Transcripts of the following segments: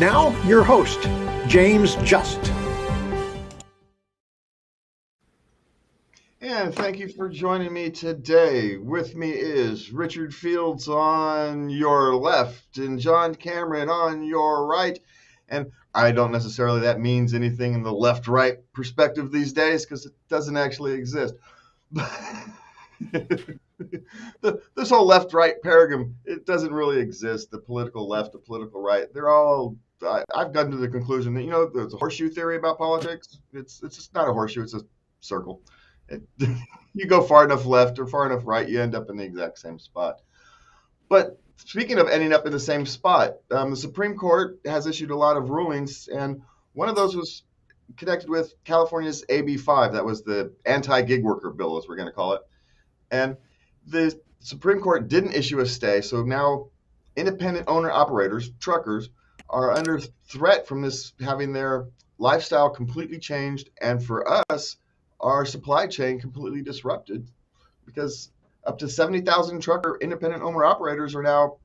Now, your host, James Just. And thank you for joining me today. With me is Richard Fields on your left and John Cameron on your right. And I don't necessarily that means anything in the left-right perspective these days because it doesn't actually exist. This whole left-right paradigm, it doesn't really exist. The political left, the political right, they're all, I've gotten to the conclusion that, there's a horseshoe theory about politics. It's just not a horseshoe, it's a circle. You go far enough left or far enough right, you end up in the exact same spot. But speaking of ending up in the same spot, the Supreme Court has issued a lot of rulings, and one of those was connected with California's AB5. That was the anti-gig worker bill, as we're going to call it. And the Supreme Court didn't issue a stay, so now independent owner-operators, truckers, are under threat from this having their lifestyle completely changed, and for us, our supply chain completely disrupted, because up to 70,000 trucker independent owner-operators are now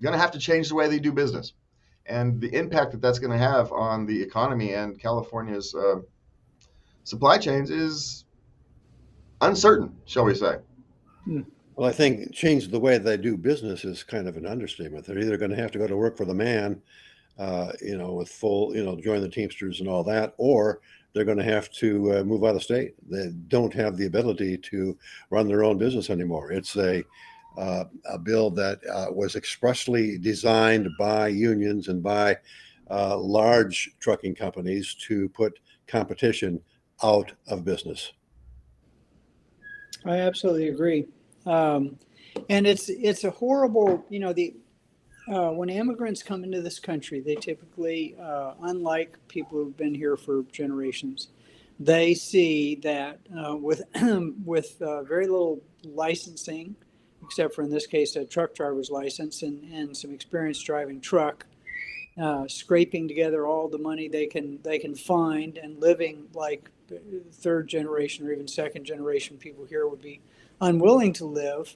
going to have to change the way they do business. And the impact that that's going to have on the economy and California's supply chains is uncertain, shall we say. Well, I think change the way they do business is kind of an understatement. They're either going to have to go to work for the man, with full, join the Teamsters and all that, or they're going to have to move out of state. They don't have the ability to run their own business anymore. It's a bill that was expressly designed by unions and by large trucking companies to put competition out of business. I absolutely agree. And it's a horrible, when immigrants come into this country, they typically, unlike people who've been here for generations, they see that with very little licensing, except for in this case a truck driver's license and some experience driving truck, scraping together all the money they can find and living like third generation or even second generation people here would be unwilling to live.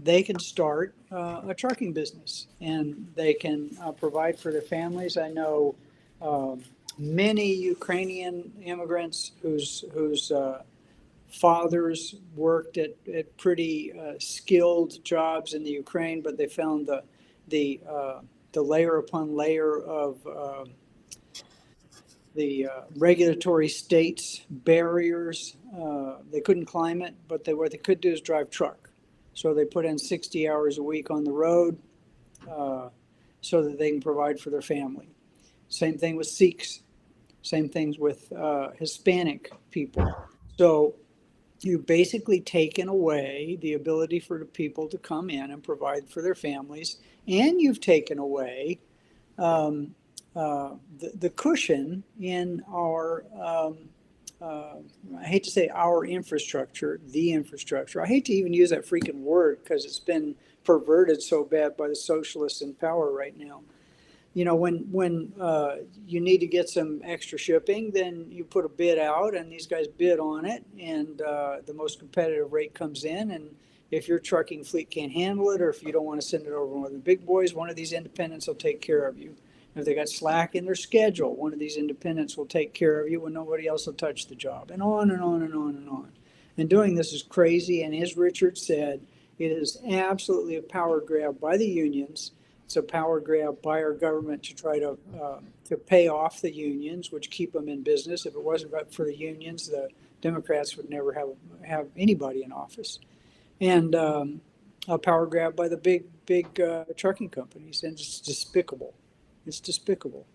They can start a trucking business and they can provide for their families. I know many Ukrainian immigrants whose fathers worked at pretty skilled jobs in the Ukraine, but they found the layer upon layer of the regulatory states barriers. They couldn't climb it, but what they could do is drive truck. So they put in 60 hours a week on the road so that they can provide for their family. Same thing with Sikhs. Same things with Hispanic people. So you've basically taken away the ability for the people to come in and provide for their families, and you've taken away the cushion in our I hate to say our infrastructure, the infrastructure. I hate to even use that freaking word because it's been perverted so bad by the socialists in power right now. When you need to get some extra shipping, then you put a bid out and these guys bid on it, and the most competitive rate comes in. And if your trucking fleet can't handle it, or if you don't want to send it over to one of the big boys, one of these independents will take care of you. If they got slack in their schedule, one of these independents will take care of you when nobody else will touch the job, and on and on and on and on. And doing this is crazy. And as Richard said, it is absolutely a power grab by the unions. It's a power grab by our government to try to pay off the unions, which keep them in business. If it wasn't for the unions, the Democrats would never have anybody in office. And a power grab by the big trucking companies, and it's despicable. It's despicable.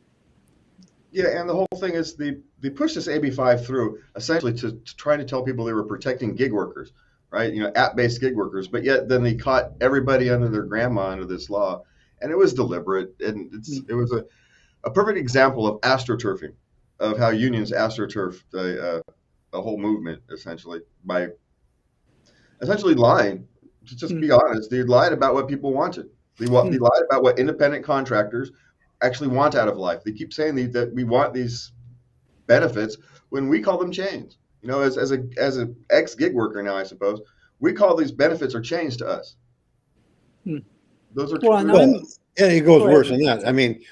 Yeah, and the whole thing is they pushed this AB5 through essentially to try to tell people they were protecting gig workers, right? App-based gig workers, but yet then they caught everybody under their grandma under this law, and it was deliberate, and it was a perfect example of astroturfing, of how unions astroturfed the whole movement essentially by essentially lying. To just be honest, they lied about what people wanted. They lied about what independent contractors actually want out of life. They keep saying that we want these benefits when we call them chains. As an ex gig worker now, I suppose we call these benefits or chains to us. Those are Yeah, it goes Go ahead. worse than that. I mean,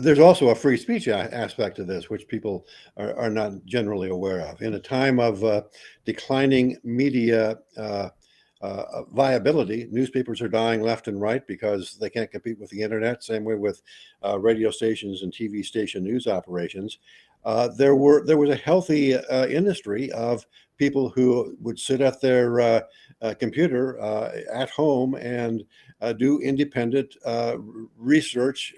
there's also a free speech aspect to this, which people are not generally aware of. In a time of declining media viability, newspapers are dying left and right because they can't compete with the internet. Same way with radio stations and TV station news operations. There was a healthy industry of people who would sit at their computer at home and do independent research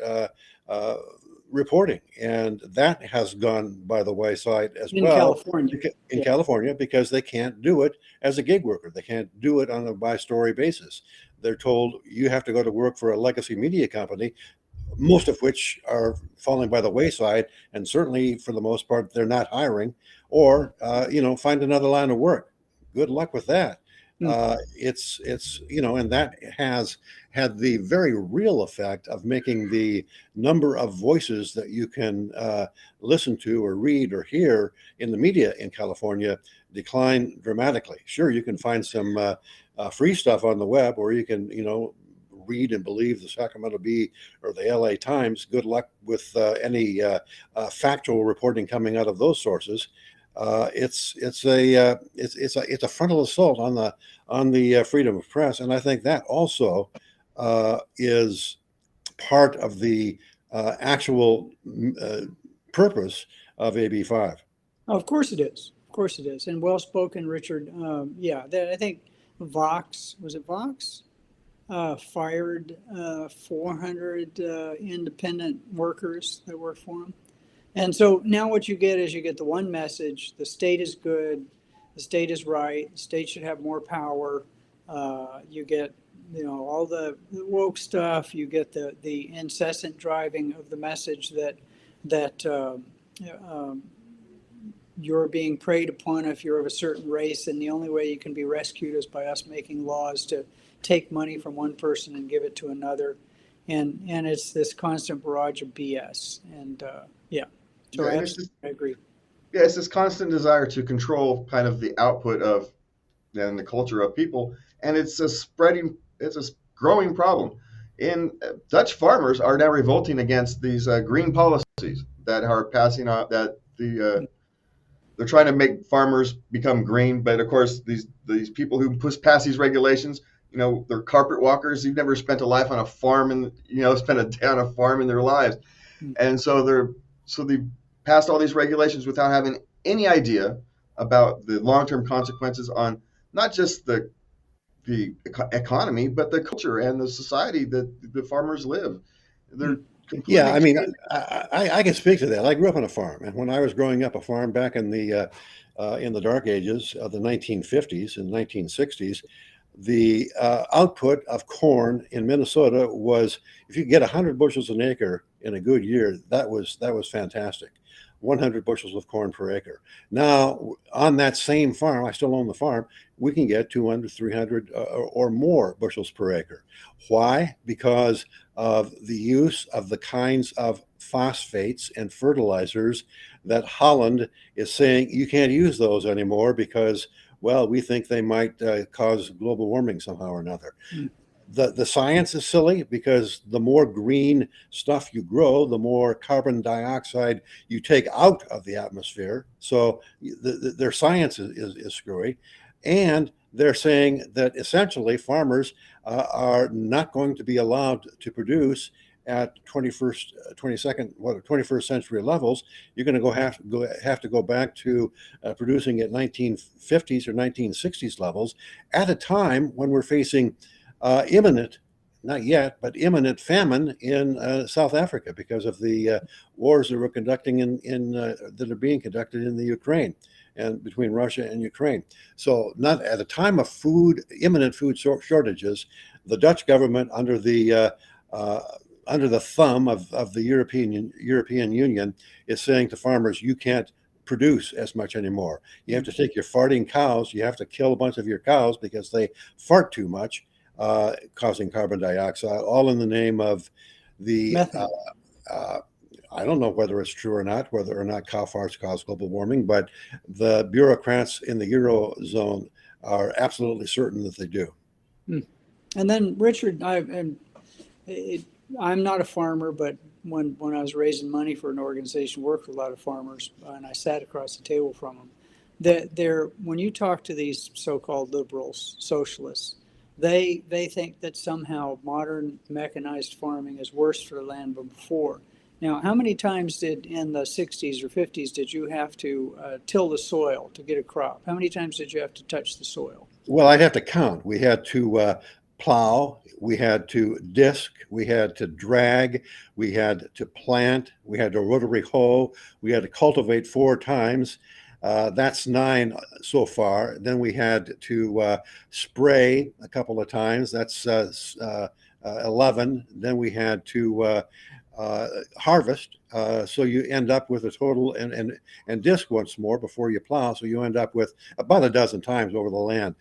reporting, and that has gone by the wayside as In well California. in Yeah. California, because they can't do it as a gig worker. They can't do it on a by story basis. They're told you have to go to work for a legacy media company, most of which are falling by the wayside, and certainly for the most part they're not hiring, or find another line of work. Good luck with that. It's and that has had the very real effect of making the number of voices that you can listen to or read or hear in the media in California decline dramatically. Sure, you can find some free stuff on the web, or you can read and believe the Sacramento Bee or the LA Times. Good luck with any factual reporting coming out of those sources. It's a frontal assault on the freedom of press, and I think that also is part of the actual purpose of AB5. Of course it is. Of course it is. And well spoken, Richard. I think Vox, was it Vox? Fired 400 independent workers that work for them. And so now what you get is you get the one message: the state is good, the state is right, the state should have more power. You get all the woke stuff. You get the incessant driving of the message that you're being preyed upon if you're of a certain race, and the only way you can be rescued is by us making laws to take money from one person and give it to another, and it's this constant barrage of BS. And I agree. Yeah, it's this constant desire to control kind of the output of and the culture of people, and it's a growing problem. And Dutch farmers are now revolting against these green policies that are passing out, that they're trying to make farmers become green, but of course these people who pass these regulations, they're carpet walkers. You've never spent a life on a farm and spent a day on a farm in their lives, and so they passed all these regulations without having any idea about the long-term consequences on not just the economy, but the culture and the society that the farmers live. They're completely. Yeah, I mean, I can speak to that. I grew up on a farm, and when I was growing up, a farm back in the dark ages of the 1950s and 1960s, the output of corn in Minnesota was, if you get 100 bushels an acre in a good year, that was fantastic. 100 bushels of corn per acre. Now, on that same farm, I still own the farm, we can get 200, 300 or more bushels per acre. Why? Because of the use of the kinds of phosphates and fertilizers that Holland is saying you can't use those anymore because, well, we think they might cause global warming somehow or another. The science is silly, because the more green stuff you grow, the more carbon dioxide you take out of the atmosphere. So their science is screwy. And they're saying that essentially farmers are not going to be allowed to produce at 21st century levels. You're going to have to go back to producing at 1950s or 1960s levels, at a time when we're facing imminent, not yet, but imminent famine in South Africa because of the wars that we're conducting that are being conducted in the Ukraine and between Russia and Ukraine. So, not at a time of imminent food shortages, the Dutch government, under the thumb of the European Union, is saying to farmers, you can't produce as much anymore. You have to take your farting cows. You have to kill a bunch of your cows because they fart too much, causing carbon dioxide, all in the name of the I don't know whether it's true or not, whether or not cow farts cause global warming, but the bureaucrats in the Eurozone are absolutely certain that they do. And then, Richard, I'm not a farmer, but when I was raising money for an organization, worked with a lot of farmers, and I sat across the table from them. That when you talk to these so-called liberals, socialists, they think that somehow modern mechanized farming is worse for the land than before. Now, how many times in the 60s or 50s did you have to till the soil to get a crop? How many times did you have to touch the soil? Well, I'd have to count. We had to plow, we had to disc, we had to drag, we had to plant, we had to rotary hoe, we had to cultivate 4 times. That's 9 so far. Then we had to spray a couple of times. That's 11. Then we had to harvest. So you end up with a total and disc once more before you plow. So you end up with about a dozen times over the land.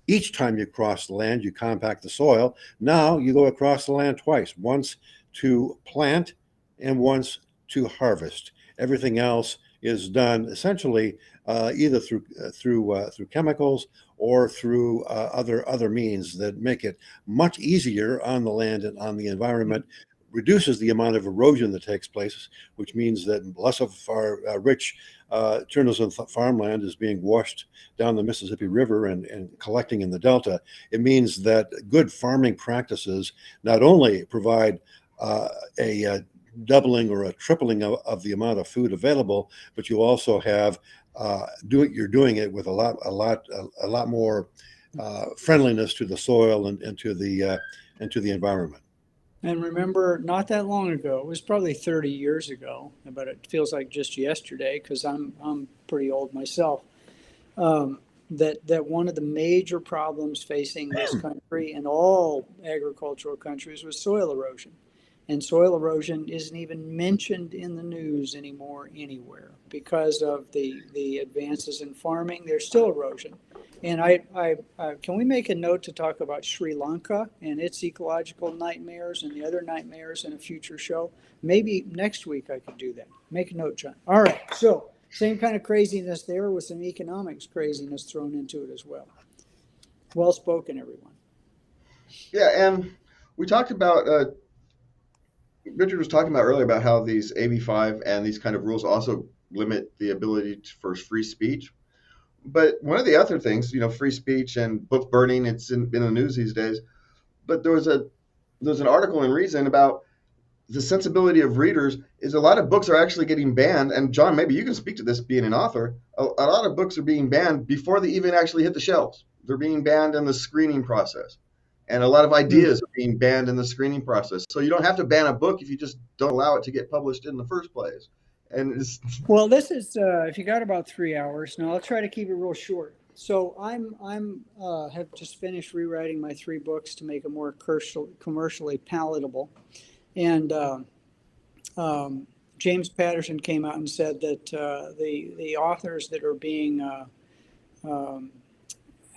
Each time you cross the land, you compact the soil. Now you go across the land twice, once to plant and once to harvest. Everything else is done essentially either through chemicals or through other means that make it much easier on the land and on the environment, reduces the amount of erosion that takes place, which means that less of our rich journalism farmland is being washed down the Mississippi River and collecting in the Delta. It means that good farming practices not only provide a doubling or a tripling of the amount of food available, but you also have you're doing it with a lot more friendliness to the soil and to the environment. And remember, not that long ago, it was probably 30 years ago, but it feels like just yesterday because I'm pretty old myself. That one of the major problems facing this country and all agricultural countries was soil erosion. And soil erosion isn't even mentioned in the news anymore anywhere because of the advances in farming. There's still erosion. And I can we make a note to talk about Sri Lanka and its ecological nightmares and the other nightmares in a future show? Maybe next week I could do that. Make a note, John. All right. So same kind of craziness there with some economics craziness thrown into it as well. Well spoken, everyone. Yeah, and we talked about Richard was talking about earlier about how these MI5 and these kind of rules also limit the ability for free speech. But one of the other things, free speech and book burning, it's in the news these days. But there's an article in Reason about the sensibility of readers is a lot of books are actually getting banned. And John, maybe you can speak to this being an author. A lot of books are being banned before they even actually hit the shelves. They're being banned in the screening process. And a lot of ideas are being banned in the screening process. So you don't have to ban a book if you just don't allow it to get published in the first place. And well, this is if you got about 3 hours. Now I'll try to keep it real short. So I'm have just finished rewriting my 3 books to make them more commercially palatable. And James Patterson came out and said that the authors that are being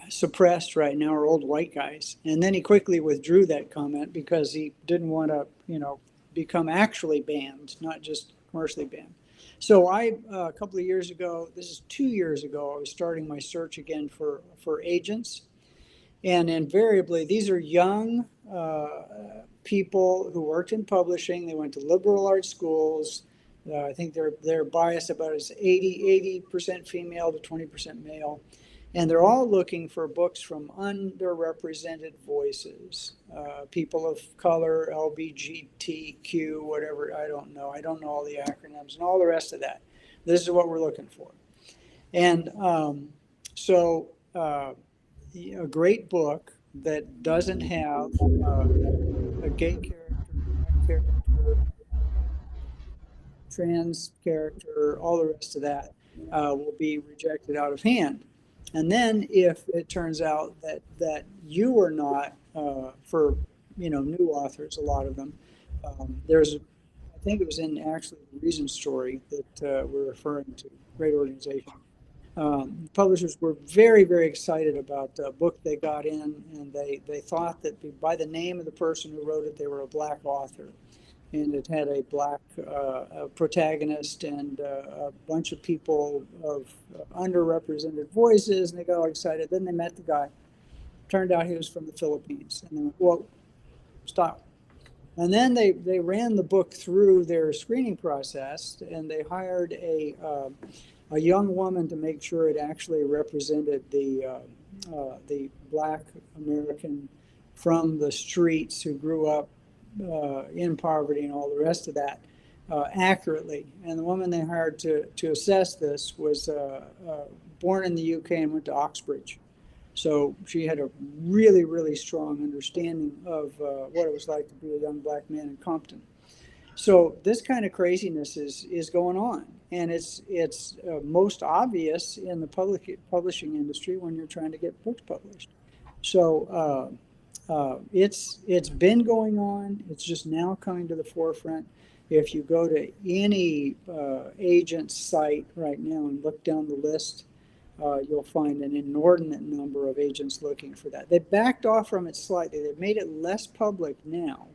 suppressed right now are old white guys. And then he quickly withdrew that comment because he didn't want to, become actually banned, not just commercially banned. So a couple of years ago, this is 2 years ago, I was starting my search again for agents. And invariably, these are young people who worked in publishing. They went to liberal arts schools. I think they're biased about as 80% female to 20% male. And they're all looking for books from underrepresented voices, people of color, LGBTQ, whatever, I don't know. I don't know all the acronyms and all the rest of that. This is what we're looking for. And a great book that doesn't have a gay character, black character, trans character, all the rest of that will be rejected out of hand. And then if it turns out that you are not, for new authors, a lot of them, I think it was in actually the Reason story that we're referring to, great organization. Publishers were very, very excited about the book they got in, and they thought that by the name of the person who wrote it, they were a black author. And it had a black protagonist and a bunch of people of underrepresented voices, and they got all excited. Then they met the guy. Turned out he was from the Philippines. And they went, whoa, stop. And then they ran the book through their screening process, and they hired a young woman to make sure it actually represented the Black American from the streets who grew up in poverty and all the rest of that accurately. And the woman they hired to assess this was born in the UK and went to Oxbridge. So she had a really, really strong understanding of what it was like to be a young black man in Compton. So this kind of craziness is going on, and it's most obvious in the publishing industry when you're trying to get books published. So it's been going on. It's just now coming to the forefront. If you go to any agent's site right now and look down the list, you'll find an inordinate number of agents looking for that. They backed off from it slightly. They've made it less public now.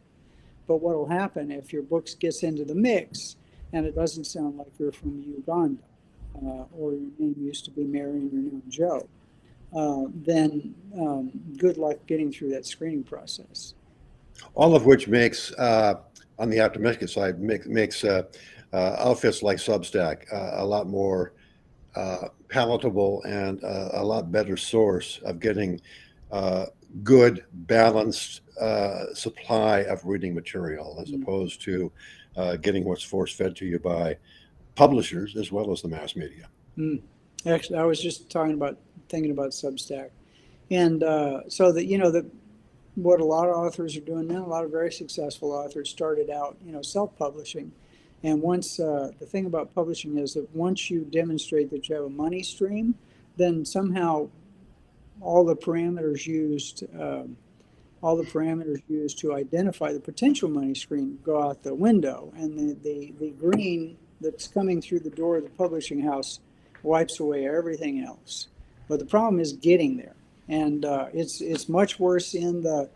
But what will happen if your books gets into the mix and it doesn't sound like you're from Uganda or your name used to be Mary and you're now Joe, then good luck getting through that screening process. All of which makes, on the optimistic side, makes outfits like Substack a lot more palatable and a lot better source of getting good, balanced supply of reading material, as opposed to getting what's force-fed to you by publishers as well as the mass media. Actually, I was just thinking about Substack, and so that what a lot of authors are doing now, a lot of very successful authors started out, self-publishing. And once the thing about publishing is that once you demonstrate that you have a money stream, then somehow all the parameters used to identify the potential money stream go out the window, and the green that's coming through the door of the publishing house wipes away everything else. But the problem is getting there, and it's much worse in the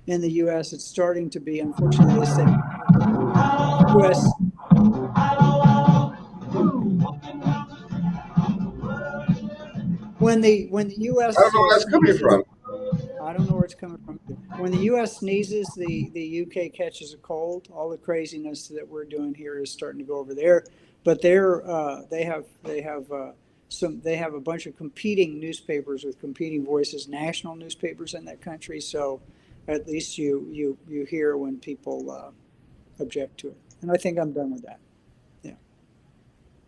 U.S. It's starting to be, unfortunately, they say U.S. When the U.S. I don't know where that's coming from. I don't know where it's coming from. When the U.S. sneezes, the U.K. catches a cold. All the craziness that we're doing here is starting to go over there. But they have a bunch of competing newspapers with competing voices, national newspapers in that country. So at least you hear when people object to it. And I think I'm done with that. Yeah,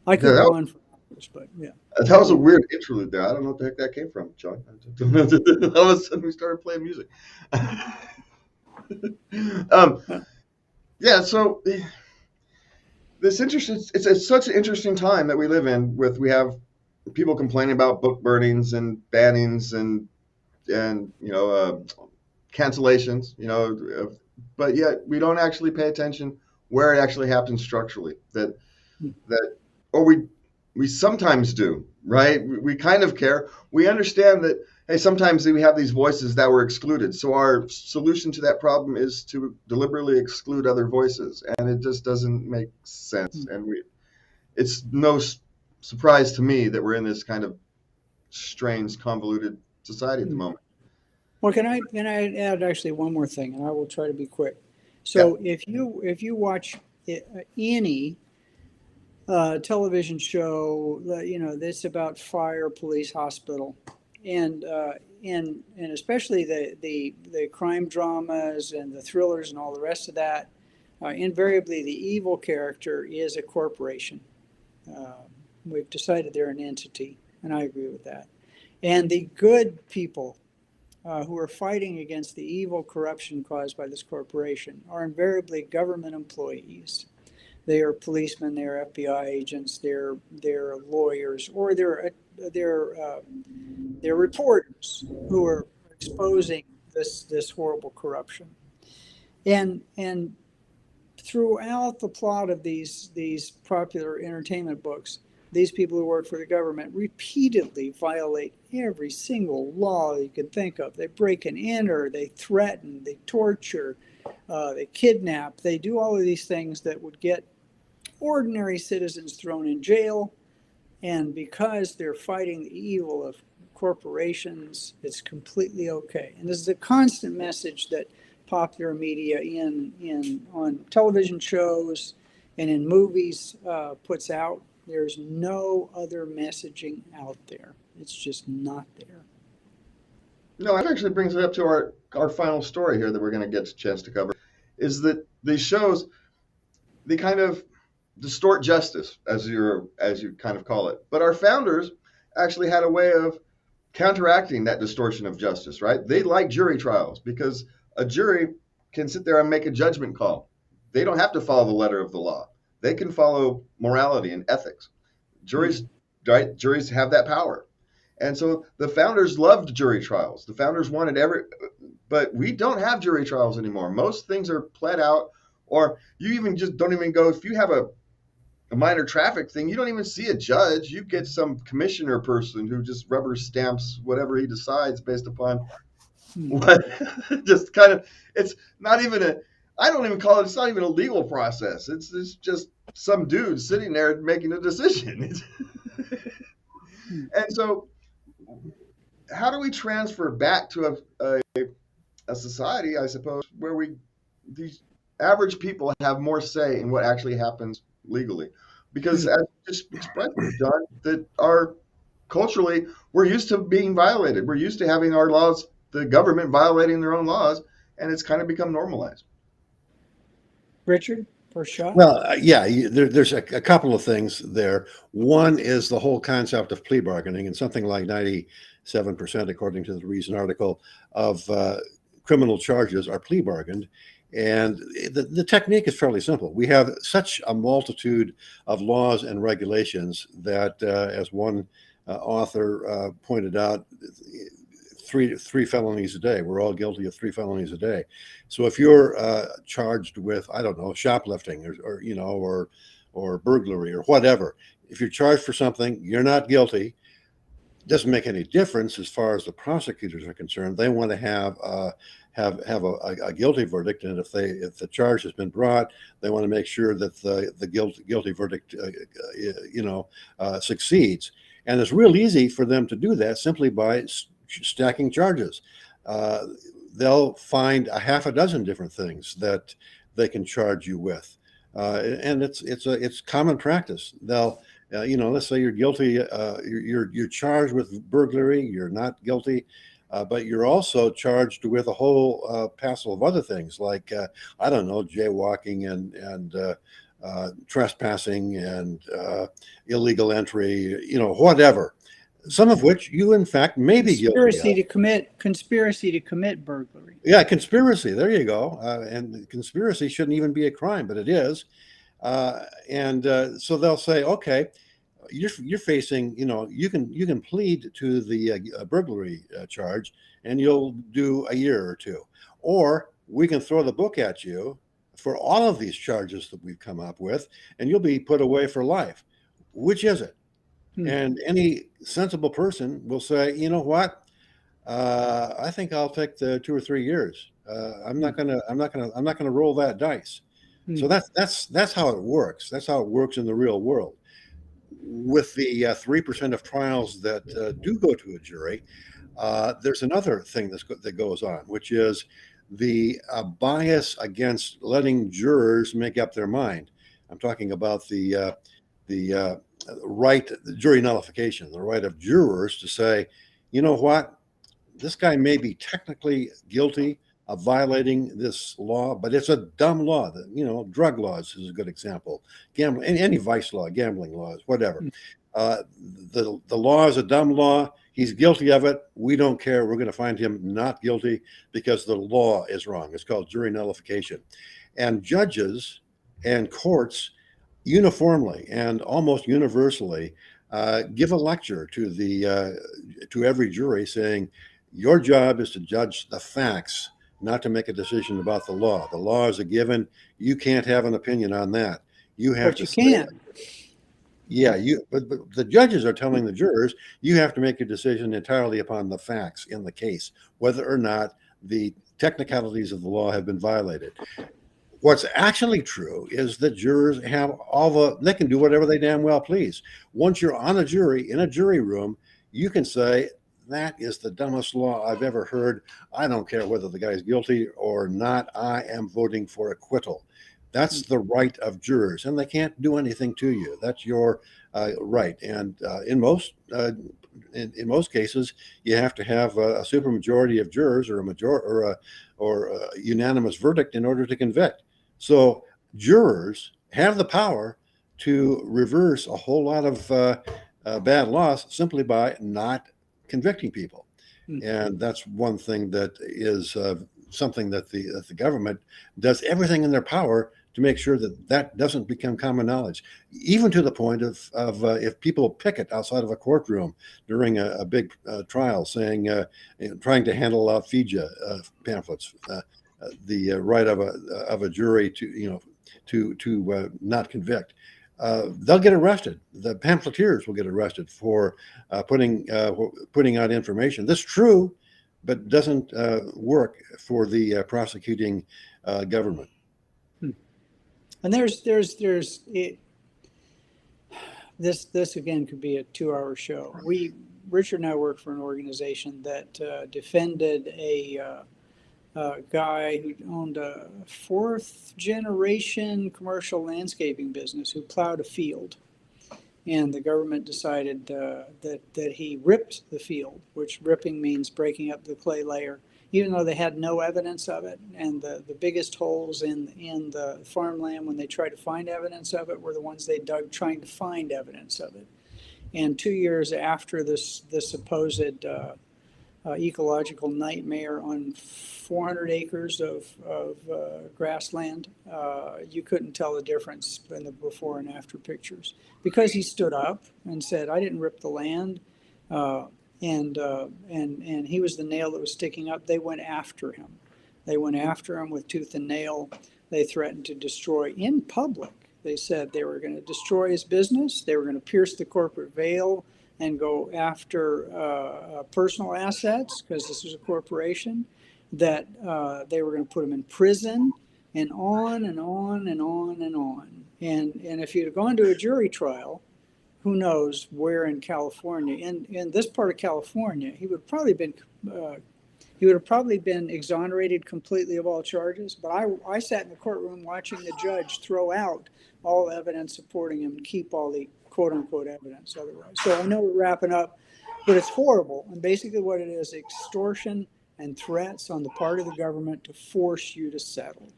I could go on for hours, but yeah. That was a weird interlude there. I don't know what the heck that came from, John. All of a sudden, we started playing music. Yeah, so this interesting. It's such an interesting time that we live in. We have people complaining about book burnings and bannings and cancellations. But yet we don't actually pay attention where it actually happens structurally. Or we sometimes do, right? We kind of care. We understand that, hey, sometimes we have these voices that were excluded. So our solution to that problem is to deliberately exclude other voices. And it just doesn't make sense. And it's no surprise to me that we're in this kind of strange, convoluted society at the moment. Well, can I add actually one more thing, and I will try to be quick. So if you watch any television show, that's about fire, police, hospital, and especially the crime dramas and the thrillers and all the rest of that, invariably the evil character is a corporation. We've decided they're an entity, and I agree with that. And the good people who are fighting against the evil corruption caused by this corporation are invariably government employees. They are policemen, they are FBI agents, they're lawyers, or they're reporters who are exposing this horrible corruption. And throughout the plot of these popular entertainment books, these people who work for the government repeatedly violate every single law you can think of. They break and enter, they threaten, they torture, they kidnap, they do all of these things that would get ordinary citizens thrown in jail. And because they're fighting the evil of corporations, it's completely okay. And this is a constant message that popular media on television shows and in movies puts out. There's no other messaging out there. It's just not there. No, that actually brings it up to our final story here that we're going to get a chance to cover, is that these shows, they kind of distort justice, as you kind of call it. But our founders actually had a way of counteracting that distortion of justice, right? They like jury trials because a jury can sit there and make a judgment call. They don't have to follow the letter of the law. They can follow morality and ethics. Juries, right? Juries have that power. And so the founders loved jury trials. The founders wanted but we don't have jury trials anymore. Most things are pled out, or you even just don't even go, if you have a minor traffic thing, you don't even see a judge. You get some commissioner person who just rubber stamps whatever he decides based upon what, just kind of, it's not even I don't even call it, it's not even a legal process. It's just some dude sitting there making a decision. And so how do we transfer back to a society, I suppose, where these average people have more say in what actually happens legally? Because as just expressed, John, that culturally, we're used to being violated. We're used to having our laws, the government violating their own laws, and it's kind of become normalized. Richard, first shot? Well, there's a couple of things there. One is the whole concept of plea bargaining, and something like 97%, according to the recent article, of criminal charges are plea bargained. And the technique is fairly simple. We have such a multitude of laws and regulations that, as one author pointed out, three felonies a day. We're all guilty of 3 felonies a day. So if you're charged with, I don't know, shoplifting or burglary or whatever, if you're charged for something, you're not guilty. It doesn't make any difference as far as the prosecutors are concerned. They want to have a guilty verdict, and if the charge has been brought, they want to make sure that the guilty verdict succeeds. And it's real easy for them to do that simply by stacking charges. They'll find a half a dozen different things that they can charge you with, and it's common practice. They'll let's say you're guilty, you're charged with burglary, you're not guilty, but you're also charged with a whole passel of other things like I don't know, jaywalking and trespassing and illegal entry, whatever. Some of which you, in fact, may be guilty of. Conspiracy to commit burglary. Yeah, conspiracy. There you go. And conspiracy shouldn't even be a crime, but it is. So they'll say, okay, you're facing, you can plead to the burglary charge, and you'll do a year or 2, or we can throw the book at you for all of these charges that we've come up with, and you'll be put away for life. Which is it? And any sensible person will say, you know what? I think I'll take the 2 or 3 years. I'm not gonna roll that dice. So that's how it works. That's how it works in the real world. With the 3% of trials that do go to a jury, there's another thing that goes on, which is the bias against letting jurors make up their mind. I'm talking about the right, the jury nullification, the right of jurors to say, you know what, this guy may be technically guilty of violating this law, but it's a dumb law. Drug laws is a good example. Gambling, any vice law, gambling laws, whatever. The law is a dumb law. He's guilty of it. We don't care. We're going to find him not guilty because the law is wrong. It's called jury nullification. And judges and courts uniformly and almost universally give a lecture to every jury saying, your job is to judge the facts, not to make a decision about the law. The law is a given. You can't have an opinion on that. You have to. But you can. Yeah, but the judges are telling the jurors, you have to make a decision entirely upon the facts in the case, whether or not the technicalities of the law have been violated. What's actually true is that jurors have they can do whatever they damn well please. Once you're on a jury, in a jury room, you can say, that is the dumbest law I've ever heard. I don't care whether the guy's guilty or not. I am voting for acquittal. That's the right of jurors, and they can't do anything to you. That's your right. And in most cases, you have to have a supermajority of jurors or a unanimous verdict in order to convict. So jurors have the power to reverse a whole lot of bad laws simply by not convicting people. And that's one thing that is something that the government does everything in their power to make sure that that doesn't become common knowledge, even to the point of if people picket outside of a courtroom during a big trial, saying, trying to handle out FIJA pamphlets, the right of a jury to not convict. They'll get arrested. The pamphleteers will get arrested for putting out information that's true, but doesn't work for the prosecuting government. And there's this again could be a 2-hour show. Richard and I work for an organization that defended a guy who owned a 4th generation commercial landscaping business who plowed a field, and the government decided that he ripped the field, which ripping means breaking up the clay layer, even though they had no evidence of it. And the biggest holes in the farmland when they tried to find evidence of it were the ones they dug trying to find evidence of it. And 2 years after this supposed ecological nightmare on 400 acres of grassland, you couldn't tell the difference in the before and after pictures, because he stood up and said, "I didn't rip the land," and he was the nail that was sticking up. They went after him. They went after him with tooth and nail. They threatened to destroy in public. They said they were going to destroy his business. They were going to pierce the corporate veil and go after personal assets, because this was a corporation, that they were going to put him in prison, and on and on and on and on. And if you'd have gone to a jury trial, who knows where in California, in this part of California, he would have probably been exonerated completely of all charges. But I sat in the courtroom watching the judge throw out all evidence supporting him and keep all the quote-unquote evidence otherwise. So I know we're wrapping up, but it's horrible. And basically what it is, extortion and threats on the part of the government to force you to settle.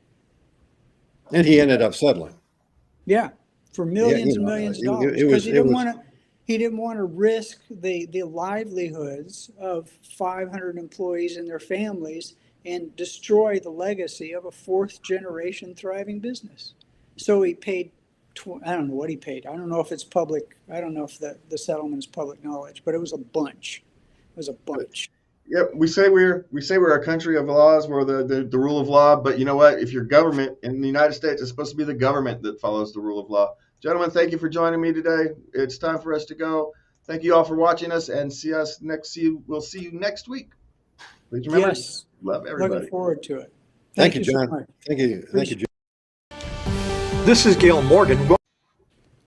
And he ended up settling. Yeah, for millions and millions of dollars, because he didn't want to risk the livelihoods of 500 employees and their families and destroy the legacy of a 4th generation thriving business. So he paid, I don't know what he paid. I don't know if it's public. I don't know if the settlement is public knowledge, but it was a bunch. It was a bunch. Yep, we say we're a country of laws, we're the rule of law, but you know what? If your government in the United States, it's supposed to be the government that follows the rule of law. Gentlemen, thank you for joining me today. It's time for us to go. Thank you all for watching us, and we'll see you next week. Please remember, Yes, love everybody. looking forward to it. Thank you, so John. much. Thank you, John. This is Gail Morgan.